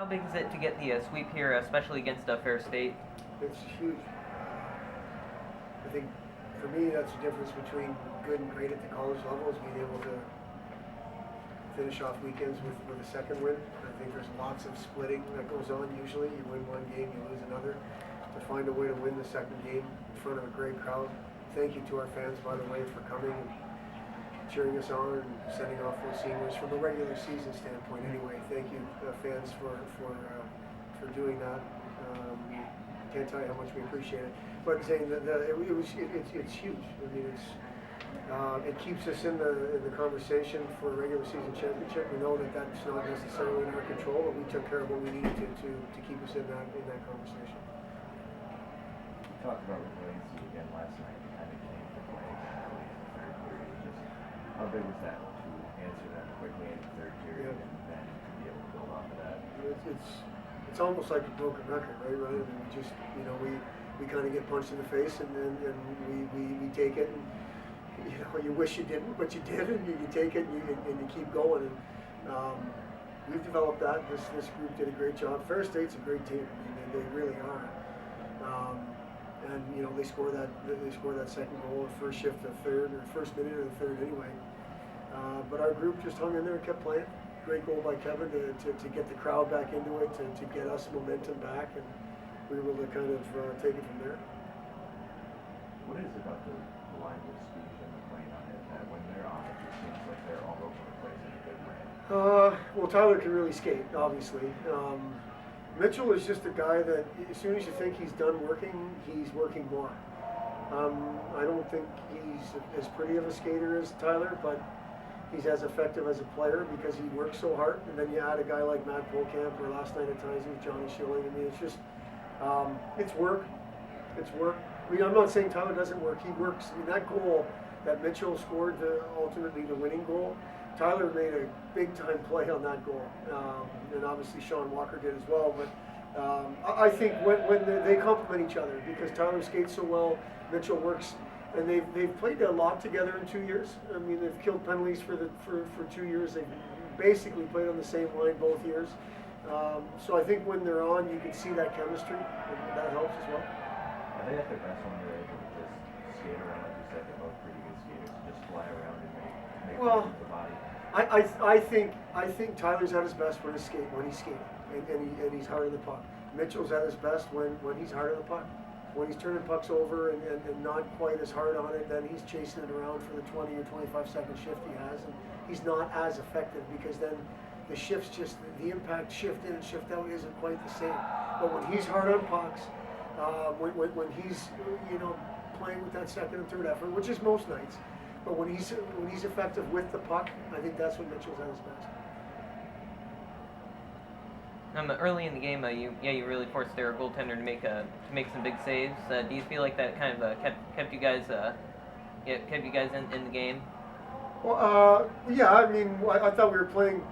How big is it to get the sweep here, especially against Ferris State? It's huge. I think for me that's the difference between good and great at the college level is being able to finish off weekends with a second win. I think there's lots of splitting that goes on usually. You win one game, you lose another. To find a way to win the second game in front of a great crowd. Thank you to our fans, by the way, for coming and cheering us on and sending off those seniors from a regular season standpoint. Anyway, thank you, fans, for doing that. Can't tell you how much we appreciate it. But saying that it's huge. I mean, it keeps us in the conversation for a regular season championship. We know that that's not necessarily in our control, but we took care of what we needed to keep us in that conversation. You talked about resiliency again last night. You kind of came to play early in the third period. Just how big was that to answer that quickly in the third period and then to be able to build off of that? It's almost like a broken record, right? Rather than we just, we kind of get punched in the face and we take it and you wish you didn't, but you did, and you take it and you keep going. And we've developed that. This group did a great job. Ferris State's a great team. I mean, they really are. And they score that second goal, the first shift of third, or first minute of the third anyway. But our group just hung in there and kept playing. Great goal by Kevin to get the crowd back into it, to get us momentum back, and we were able to kind of take it from there. What is it about the line of speed and the playing on it that when they're on it, it seems like they're all over the place in a good way? Well, Tyler can really skate, obviously. Mitchell is just a guy that as soon as you think he's done working, he's working more. I don't think he's as pretty of a skater as Tyler, but he's as effective as a player because he works so hard. And then you add a guy like Matt Polkamp, or last night at times with Johnny Schilling. I mean, it's just, it's work. It's work. I mean, I'm not saying Tyler doesn't work. He works. I mean, that goal that Mitchell scored, ultimately the winning goal, Tyler made a big-time play on that goal, and obviously Sean Walker did as well. But I think when they complement each other because Tyler skates so well, Mitchell works, and they've played a lot together in 2 years. I mean, they've killed penalties for 2 years. They've basically played on the same line both years. So I think when they're on, you can see that chemistry, and that helps as well. Are they at their best when they're able to just skate around, like you said, they're both pretty good skaters, just fly around and make the body? I think Tyler's at his best when he's skating, and he's hard on the puck. Mitchell's at his best when he's hard on the puck. When he's turning pucks over and not quite as hard on it, then he's chasing it around for the 20 or 25-second shift he has, and he's not as effective because then the shifts the impact shift in and shift out isn't quite the same. But when he's hard on pucks, when he's playing with that second and third effort, which is most nights. But when he's effective with the puck, I think that's when Mitchell's at his best. Early in the game, you really forced their goaltender to make some big saves. Do you feel like that kind of kept you guys in the game? Well, yeah. I mean, I thought we were playing,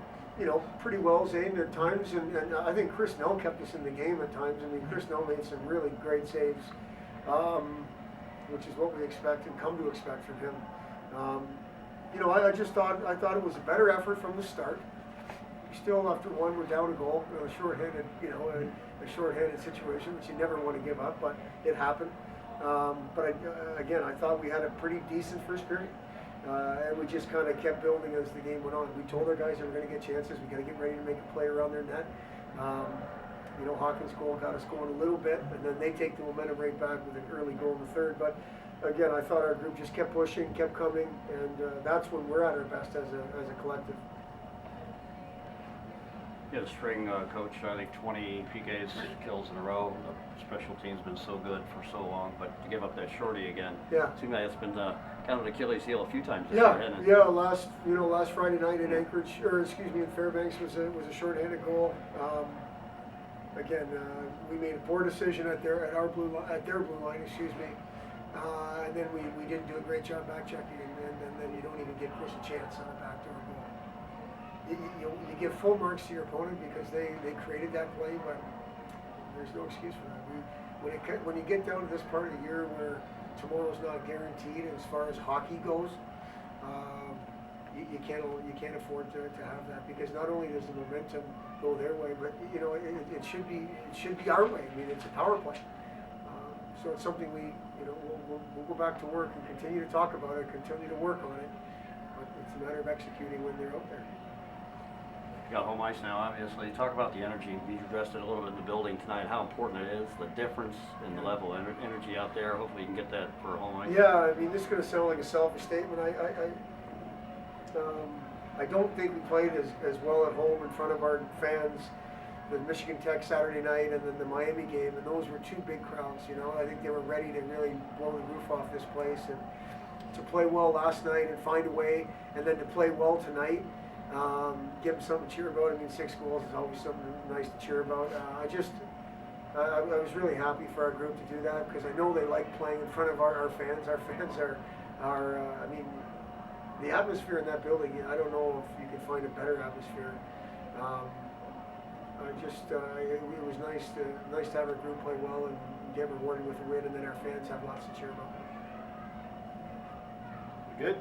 pretty well, Zane, at times, and I think Chris Nell kept us in the game at times. I mean, Chris Nell made some really great saves, which is what we expect and come to expect from him. I just thought it was a better effort from the start. Still, after one, we're down a goal, a shorthanded situation, which you never want to give up, but it happened. But I thought we had a pretty decent first period, and we just kind of kept building as the game went on. We told our guys they were going to get chances. We got to get ready to make a play around their net. Hawkins' goal got us going a little bit, and then they take the momentum right back with an early goal in the third. But again, I thought our group just kept pushing, kept coming, and that's when we're at our best as a collective. You had a string, Coach, I think 20 PKs kills in a row. The special team's been so good for so long, but to give up that shorty again, seems like it's been kind of an Achilles heel a few times this year, hasn't it? Yeah. Last Friday night in Anchorage, in Fairbanks was a shorthanded goal. We made a poor decision at their blue line, and then we didn't do a great job back checking, and then you don't even give Chris a chance on a backdoor goal. You give full marks to your opponent because they created that play, but there's no excuse for that. When you get down to this part of the year where tomorrow's not guaranteed as far as hockey goes, you can't afford to have that because not only does the momentum go their way, but you know, it should be our way. I mean, it's a power play, so it's something we'll go back to work and continue to talk about it, continue to work on it. But it's a matter of executing when they're out there. You got home ice now, obviously. Talk about the energy. You addressed it a little bit in the building tonight, how important it is, the difference in the level of energy out there. Hopefully you can get that for home ice. Yeah, I mean, this is going to sound like a selfish statement. I don't think we played as well at home in front of our fans. The Michigan Tech Saturday night and then the Miami game, and those were two big crowds, you know. I think they were ready to really blow the roof off this place, and to play well last night and find a way, and then to play well tonight. Give them something to cheer about. I mean, 6 goals is always something nice to cheer about. I was really happy for our group to do that, because I know they like playing in front of our fans. Our fans are I mean, the atmosphere in that building, I don't know if you could find a better atmosphere. It was nice to have our group play well and get rewarded with a win, and then our fans have lots to cheer about. Good.